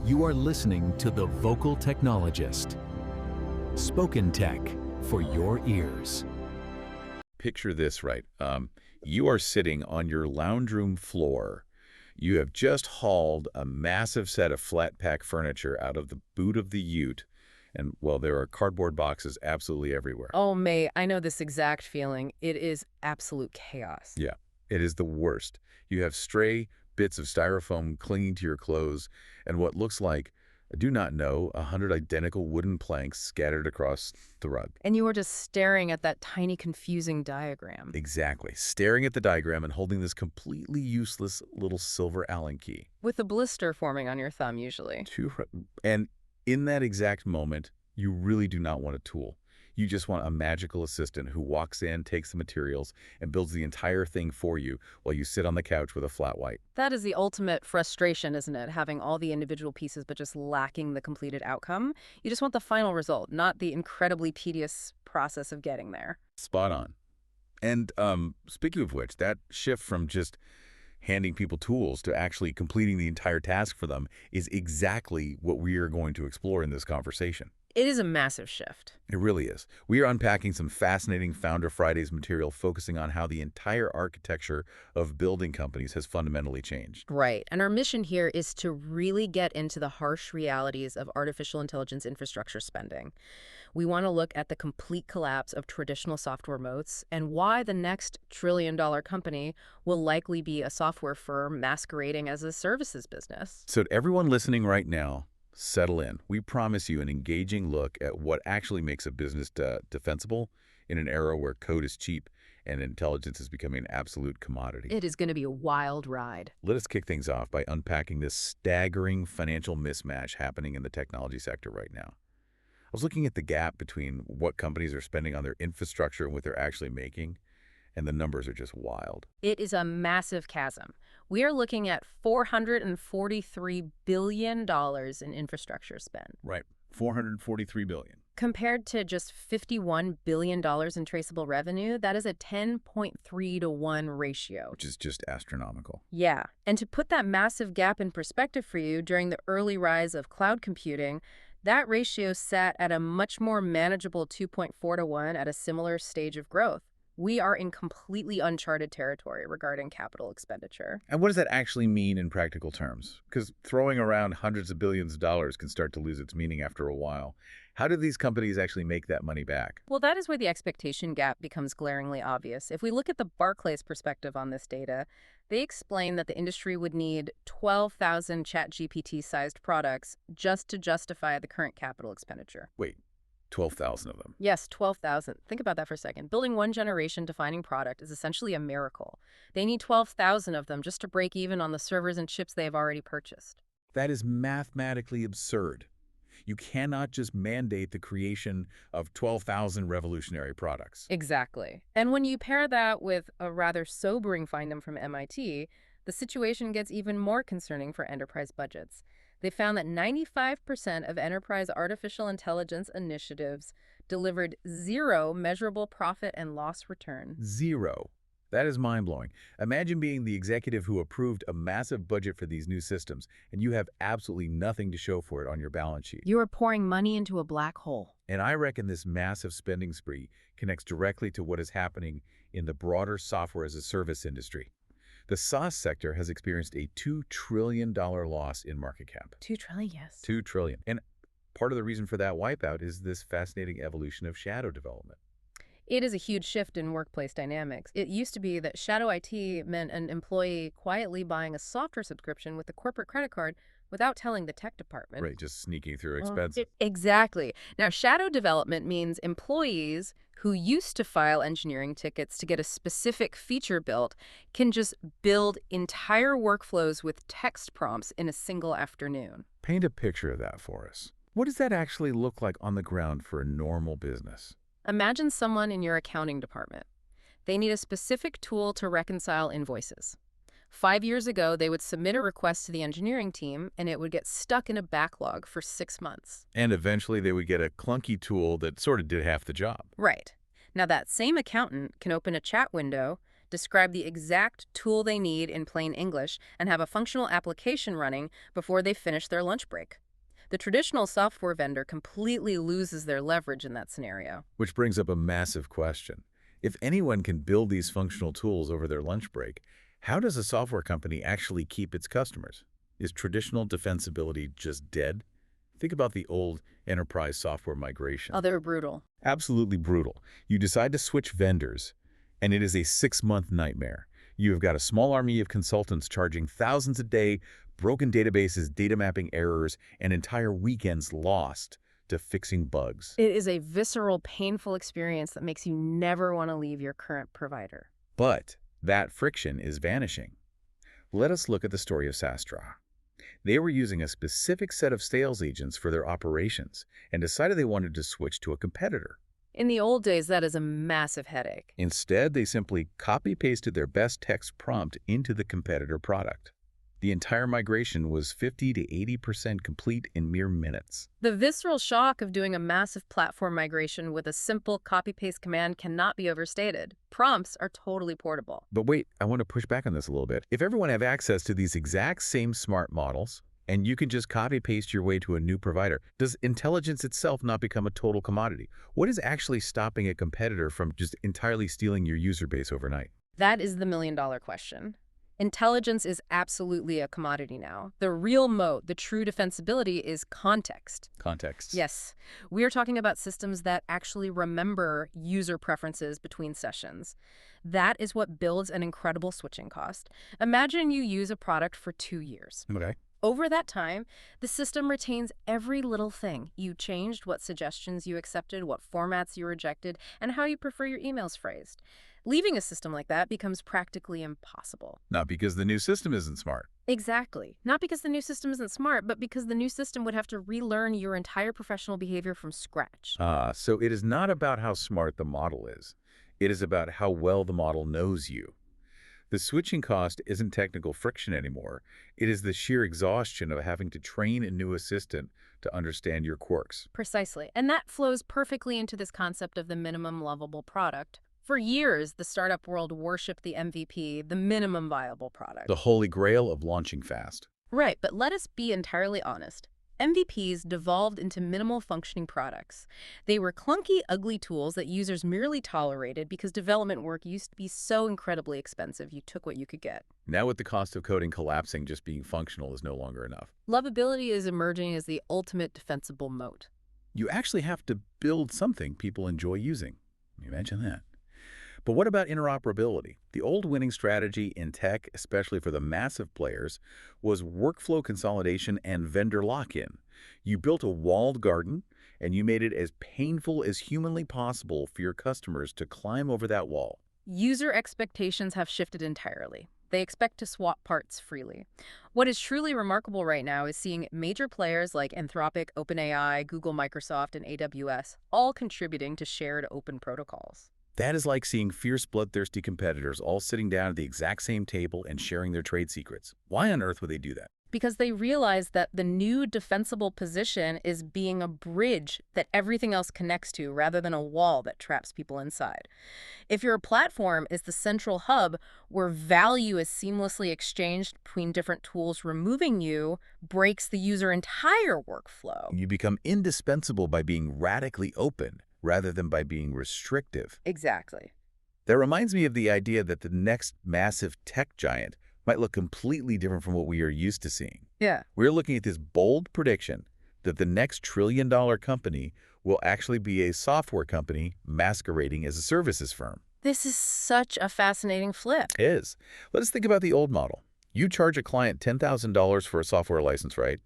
You are listening to The Vocal Technologist. Spoken tech for your ears. Picture this, right? You are sitting on your lounge room floor. You have just hauled a massive set of flat pack furniture out of the boot of the ute, and, well, there are cardboard boxes absolutely everywhere. Oh, May, I know this exact feeling. It is absolute chaos. Yeah, it is the worst. You have stray bits of styrofoam clinging to your clothes, and what looks like, I do not know, 100 identical wooden planks scattered across the rug. And you are just staring at that tiny, confusing diagram. Exactly. Staring at the diagram and holding this completely useless little silver Allen key. With a blister forming on your thumb, usually. And in that exact moment, you really do not want a tool. You just want a magical assistant who walks in, takes the materials, and builds the entire thing for you while you sit on the couch with a flat white. That is the ultimate frustration, isn't it? Having all the individual pieces but just lacking the completed outcome. You just want the final result, not the incredibly tedious process of getting there. Spot on. And speaking of which, that shift from just handing people tools to actually completing the entire task for them is exactly what we are going to explore in this conversation. It is a massive shift. It really is. We are unpacking some fascinating Founder Fridays material focusing on how the entire architecture of building companies has fundamentally changed. Right. And our mission here is to really get into the harsh realities of artificial intelligence infrastructure spending. We want to look at the complete collapse of traditional software moats and why the next trillion-dollar company will likely be a software firm masquerading as a services business. So to everyone listening right now, settle in. We promise you an engaging look at what actually makes a business defensible in an era where code is cheap and intelligence is becoming an absolute commodity. It is going to be a wild ride. Let us kick things off by unpacking this staggering financial mismatch happening in the technology sector right now. I was looking at the gap between what companies are spending on their infrastructure and what they're actually making, and the numbers are just wild. It is a massive chasm. We are looking at $443 billion in infrastructure spend. Right, $443 billion. Compared to just $51 billion in traceable revenue, that is a 10.3 to 1 ratio. Which is just astronomical. Yeah, and to put that massive gap in perspective for you, during the early rise of cloud computing, that ratio sat at a much more manageable 2.4 to 1 at a similar stage of growth. We are in completely uncharted territory regarding capital expenditure. And what does that actually mean in practical terms? Because throwing around hundreds of billions of dollars can start to lose its meaning after a while. How do these companies actually make that money back? Well, that is where the expectation gap becomes glaringly obvious. If we look at the Barclays perspective on this data, they explain that the industry would need 12,000 ChatGPT-sized products just to justify the current capital expenditure. Wait, 12,000 of them? Yes, 12,000. Think about that for a second. Building one generation-defining product is essentially a miracle. They need 12,000 of them just to break even on the servers and chips they have already purchased. That is mathematically absurd. You cannot just mandate the creation of 12,000 revolutionary products. Exactly. And when you pair that with a rather sobering finding from MIT, the situation gets even more concerning for enterprise budgets. They found that 95% of enterprise artificial intelligence initiatives delivered zero measurable profit and loss return. Zero. That is mind-blowing. Imagine being the executive who approved a massive budget for these new systems, and you have absolutely nothing to show for it on your balance sheet. You are pouring money into a black hole. And I reckon this massive spending spree connects directly to what is happening in the broader software-as-a-service industry. The SaaS sector has experienced a $2 trillion loss in market cap. 2 trillion, yes. $2 trillion. And part of the reason for that wipeout is this fascinating evolution of shadow development. It is a huge shift in workplace dynamics. It used to be that shadow IT meant an employee quietly buying a software subscription with a corporate credit card without telling the tech department. Right, just sneaking through expenses. Exactly. Now, shadow development means employees who used to file engineering tickets to get a specific feature built can just build entire workflows with text prompts in a single afternoon. Paint a picture of that for us. What does that actually look like on the ground for a normal business? Imagine someone in your accounting department. They need a specific tool to reconcile invoices. 5 years ago, they would submit a request to the engineering team, and it would get stuck in a backlog for 6 months. And eventually they would get a clunky tool that sort of did half the job. Right. Now, that same accountant can open a chat window, describe the exact tool they need in plain English, and have a functional application running before they finish their lunch break. The traditional software vendor completely loses their leverage in that scenario. Which brings up a massive question. If anyone can build these functional tools over their lunch break, how does a software company actually keep its customers? Is traditional defensibility just dead? Think about the old enterprise software migration. Oh, they're brutal. Absolutely brutal. You decide to switch vendors, and it is a 6-month nightmare. You have got a small army of consultants charging thousands a day, broken databases, data mapping errors, and entire weekends lost to fixing bugs. It is a visceral, painful experience that makes you never want to leave your current provider. But that friction is vanishing. Let us look at the story of Sastra. They were using a specific set of sales agents for their operations and decided they wanted to switch to a competitor. In the old days, that is a massive headache. Instead, they simply copy-pasted their best text prompt into the competitor product. The entire migration was 50 to 80% complete in mere minutes. The visceral shock of doing a massive platform migration with a simple copy-paste command cannot be overstated. Prompts are totally portable. But wait, I want to push back on this a little bit. If everyone have access to these exact same smart models, and you can just copy-paste your way to a new provider, does intelligence itself not become a total commodity? What is actually stopping a competitor from just entirely stealing your user base overnight? That is the million-dollar question. Intelligence is absolutely a commodity now. The real moat, the true defensibility, is context. Context. Yes, we are talking about systems that actually remember user preferences between sessions. That is what builds an incredible switching cost. Imagine you use a product for 2 years. Okay. Over that time, the system retains every little thing. You changed what suggestions you accepted, what formats you rejected, and how you prefer your emails phrased. Leaving a system like that becomes practically impossible. Not because the new system isn't smart. Exactly. Not because the new system isn't smart, but because the new system would have to relearn your entire professional behavior from scratch. So it is not about how smart the model is. It is about how well the model knows you. The switching cost isn't technical friction anymore. It is the sheer exhaustion of having to train a new assistant to understand your quirks. Precisely. And that flows perfectly into this concept of the minimum lovable product. For years, the startup world worshipped the MVP, the minimum viable product. The holy grail of launching fast. Right, but let us be entirely honest. MVPs devolved into minimal functioning products. They were clunky, ugly tools that users merely tolerated because development work used to be so incredibly expensive you took what you could get. Now with the cost of coding collapsing, just being functional is no longer enough. Lovability is emerging as the ultimate defensible moat. You actually have to build something people enjoy using. Imagine that. But what about interoperability? The old winning strategy in tech, especially for the massive players, was workflow consolidation and vendor lock-in. You built a walled garden, and you made it as painful as humanly possible for your customers to climb over that wall. User expectations have shifted entirely. They expect to swap parts freely. What is truly remarkable right now is seeing major players like Anthropic, OpenAI, Google, Microsoft, and AWS all contributing to shared open protocols. That is like seeing fierce, bloodthirsty competitors all sitting down at the exact same table and sharing their trade secrets. Why on earth would they do that? Because they realize that the new defensible position is being a bridge that everything else connects to rather than a wall that traps people inside. If your platform is the central hub where value is seamlessly exchanged between different tools, removing you breaks the user entire workflow. You become indispensable by being radically open rather than by being restrictive. Exactly. That reminds me of the idea that the next massive tech giant might look completely different from what we are used to seeing. Yeah. We're looking at this bold prediction that the next trillion-dollar company will actually be a software company masquerading as a services firm. This is such a fascinating flip. It is. Let us think about the old model. You charge a client $10,000 for a software license, right?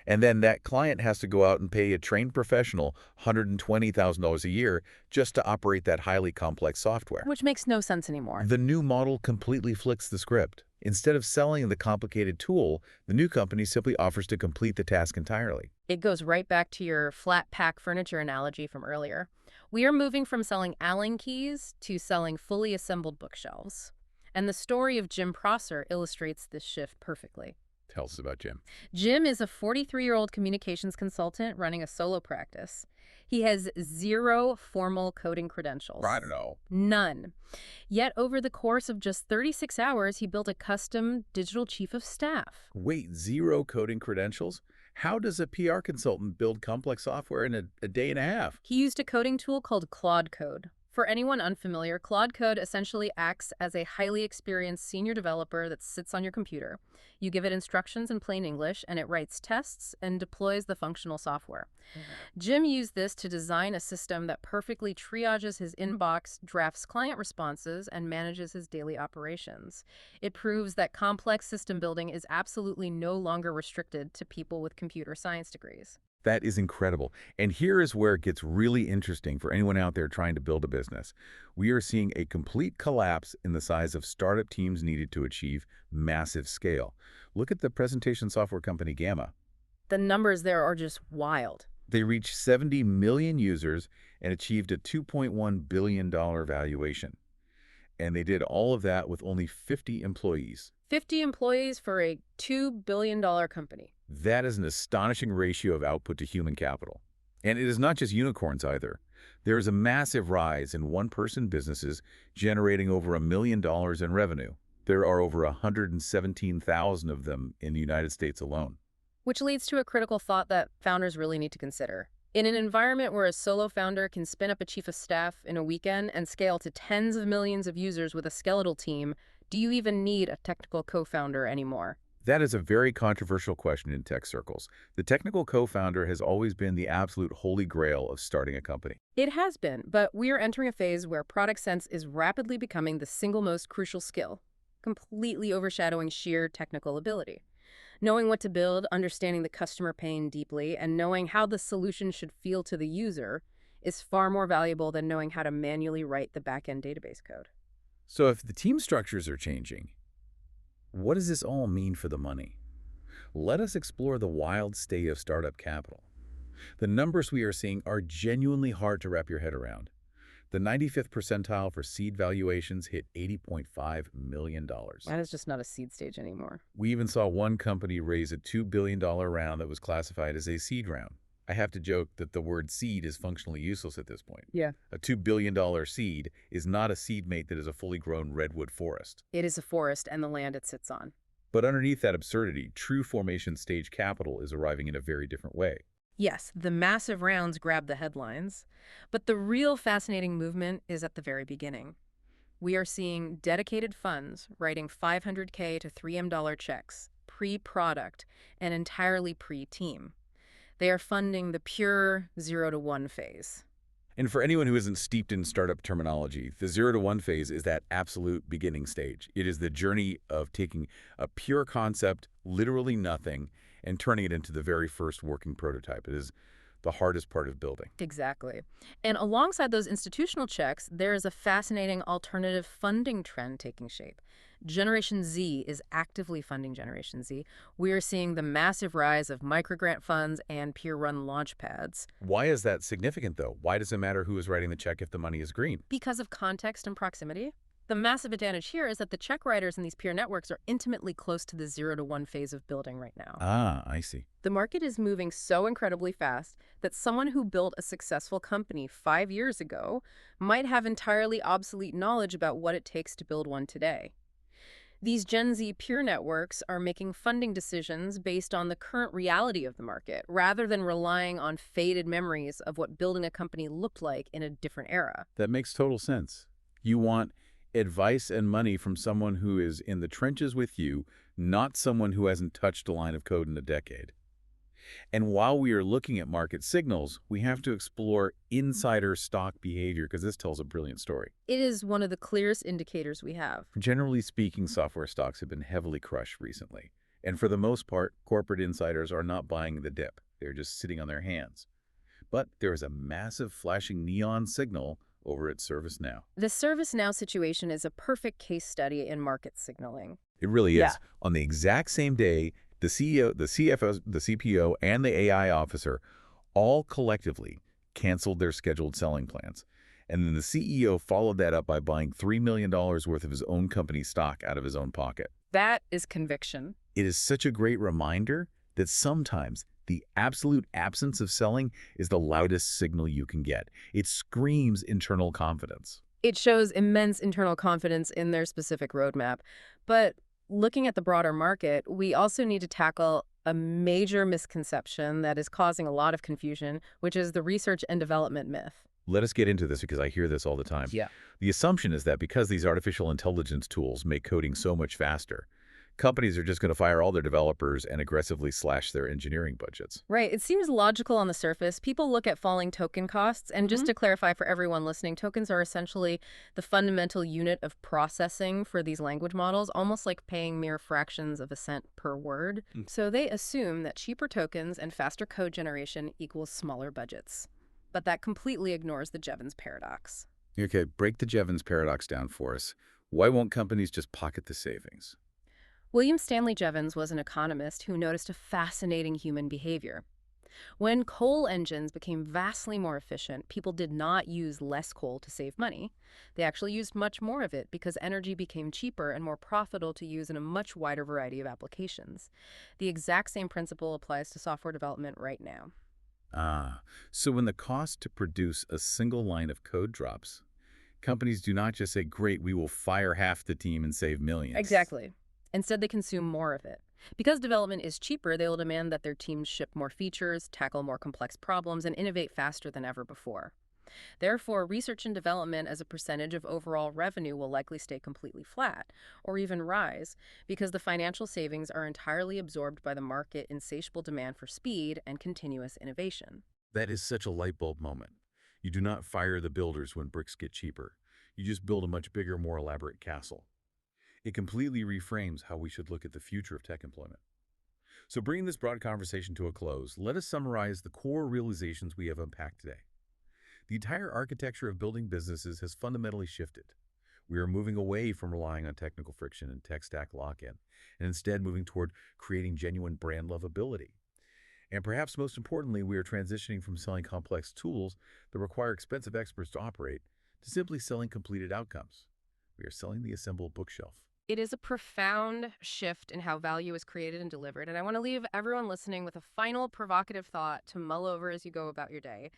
And then that client has to go out and pay a trained professional $120,000 a year just to operate that highly complex software. Which makes no sense anymore. The new model completely flips the script. Instead of selling the complicated tool, the new company simply offers to complete the task entirely. It goes right back to your flat pack furniture analogy from earlier. We are moving from selling Allen keys to selling fully assembled bookshelves. And the story of Jim Prosser illustrates this shift perfectly. Tell us about Jim. Jim is a 43-year-old communications consultant running a solo practice. He has zero formal coding credentials. I don't know. None. Yet over the course of just 36 hours, he built a custom digital chief of staff. Wait, zero coding credentials? How does a PR consultant build complex software in a day and a half? He used a coding tool called Claude Code. For anyone unfamiliar, Claude Code essentially acts as a highly experienced senior developer that sits on your computer. You give it instructions in plain English, and it writes tests and deploys the functional software. Jim used this to design a system that perfectly triages his inbox, drafts client responses, and manages his daily operations. It proves that complex system building is absolutely no longer restricted to people with computer science degrees. That is incredible. And here is where it gets really interesting for anyone out there trying to build a business. We are seeing a complete collapse in the size of startup teams needed to achieve massive scale. Look at the presentation software company Gamma. The numbers there are just wild. They reached 70 million users and achieved a $2.1 billion valuation. And they did all of that with only 50 employees. 50 employees for a $2 billion company. That is an astonishing ratio of output to human capital. And it is not just unicorns either. There is a massive rise in one-person businesses generating over $1 million in revenue. There are over 117,000 of them in the United States alone. Which leads to a critical thought that founders really need to consider. In an environment where a solo founder can spin up a chief of staff in a weekend and scale to tens of millions of users with a skeletal team, do you even need a technical co-founder anymore? That is a very controversial question in tech circles. The technical co-founder has always been the absolute holy grail of starting a company. It has been, but we are entering a phase where product sense is rapidly becoming the single most crucial skill, completely overshadowing sheer technical ability. Knowing what to build, understanding the customer pain deeply, and knowing how the solution should feel to the user is far more valuable than knowing how to manually write the back-end database code. So if the team structures are changing, what does this all mean for the money? Let us explore the wild state of startup capital. The numbers we are seeing are genuinely hard to wrap your head around. The 95th percentile for seed valuations hit $80.5 million. That is just not a seed stage anymore. We even saw one company raise a $2 billion round that was classified as a seed round. I have to joke that the word seed is functionally useless at this point. Yeah. A $2 billion seed is not a seed mate that is a fully grown redwood forest. It is a forest and the land it sits on. But underneath that absurdity, true formation stage capital is arriving in a very different way. Yes, the massive rounds grab the headlines, but the real fascinating movement is at the very beginning. We are seeing dedicated funds writing $500K to $3M checks, pre-product, and entirely pre-team. They are funding the pure 0 to 1 phase. And for anyone who isn't steeped in startup terminology, the 0 to 1 phase is that absolute beginning stage. It is the journey of taking a pure concept, literally nothing, and turning it into the very first working prototype. It is the hardest part of building. Exactly. And alongside those institutional checks, there is a fascinating alternative funding trend taking shape. Generation Z is actively funding Generation Z. We are seeing the massive rise of microgrant funds and peer-run launchpads. Why is that significant, though? Why does it matter who is writing the check if the money is green? Because of context and proximity. The massive advantage here is that the check writers in these peer networks are intimately close to the 0 to 1 phase of building right now. Ah, I see. The market is moving so incredibly fast that someone who built a successful company 5 years ago might have entirely obsolete knowledge about what it takes to build one today. These Gen Z peer networks are making funding decisions based on the current reality of the market, rather than relying on faded memories of what building a company looked like in a different era. That makes total sense. You want advice and money from someone who is in the trenches with you, not someone who hasn't touched a line of code in a decade. And while we are looking at market signals, we have to explore insider stock behavior because this tells a brilliant story. It is one of the clearest indicators we have. Generally speaking, software stocks have been heavily crushed recently. And for the most part, corporate insiders are not buying the dip. They're just sitting on their hands. But there is a massive flashing neon signal over at ServiceNow. The ServiceNow situation is a perfect case study in market signaling. It really is. Yeah. On the exact same day, the CEO, the CFO, the CPO, and the AI officer all collectively canceled their scheduled selling plans. And then the CEO followed that up by buying $3 million worth of his own company stock out of his own pocket. That is conviction. It is such a great reminder that sometimes the absolute absence of selling is the loudest signal you can get. It screams internal confidence. It shows immense internal confidence in their specific roadmap. But looking at the broader market, we also need to tackle a major misconception that is causing a lot of confusion, which is the research and development myth. Let us get into this because I hear this all the time. Yeah. The assumption is that because these artificial intelligence tools make coding so much faster, companies are just going to fire all their developers and aggressively slash their engineering budgets. Right. It seems logical on the surface. People look at falling token costs. And just to clarify for everyone listening, tokens are essentially the fundamental unit of processing for these language models, almost like paying mere fractions of a cent per word. So they assume that cheaper tokens and faster code generation equals smaller budgets. But that completely ignores the Jevons paradox. Okay, break the Jevons paradox down for us. Why won't companies just pocket the savings? William Stanley Jevons was an economist who noticed a fascinating human behavior. When coal engines became vastly more efficient, people did not use less coal to save money. They actually used much more of it because energy became cheaper and more profitable to use in a much wider variety of applications. The exact same principle applies to software development right now. So when the cost to produce a single line of code drops, companies do not just say, great, we will fire half the team and save millions. Exactly. Instead, they consume more of it. Because development is cheaper, they will demand that their teams ship more features, tackle more complex problems, and innovate faster than ever before. Therefore, research and development as a percentage of overall revenue will likely stay completely flat, or even rise, because the financial savings are entirely absorbed by the market insatiable demand for speed and continuous innovation. That is such a light bulb moment. You do not fire the builders when bricks get cheaper. You just build a much bigger, more elaborate castle. It completely reframes how we should look at the future of tech employment. So bringing this broad conversation to a close, let us summarize the core realizations we have unpacked today. The entire architecture of building businesses has fundamentally shifted. We are moving away from relying on technical friction and tech stack lock-in, and instead moving toward creating genuine brand lovability. And perhaps most importantly, we are transitioning from selling complex tools that require expensive experts to operate to simply selling completed outcomes. We are selling the assembled bookshelf. It is a profound shift in how value is created and delivered, and I want to leave everyone listening with a final provocative thought to mull over as you go about your day.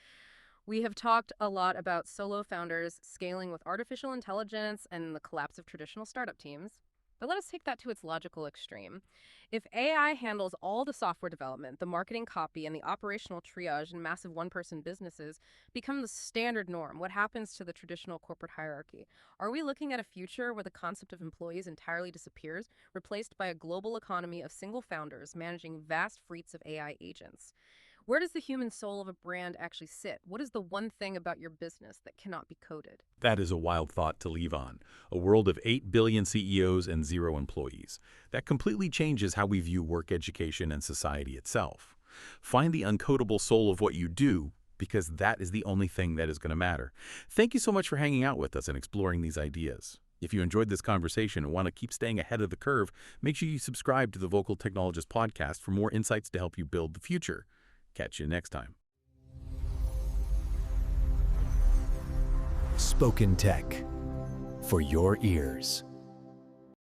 We have talked a lot about solo founders scaling with artificial intelligence and the collapse of traditional startup teams. But let us take that to its logical extreme. If AI handles all the software development, the marketing copy, and the operational triage in massive one-person businesses become the standard norm, what happens to the traditional corporate hierarchy? Are we looking at a future where the concept of employees entirely disappears, replaced by a global economy of single founders managing vast fleets of AI agents? Where does the human soul of a brand actually sit? What is the one thing about your business that cannot be coded? That is a wild thought to leave on. A world of 8 billion CEOs and 0 employees. That completely changes how we view work, education, and society itself. Find the uncodable soul of what you do, because that is the only thing that is going to matter. Thank you so much for hanging out with us and exploring these ideas. If you enjoyed this conversation and want to keep staying ahead of the curve, make sure you subscribe to the Vocal Technologist podcast for more insights to help you build the future. Catch you next time. Spoken Tech for your ears.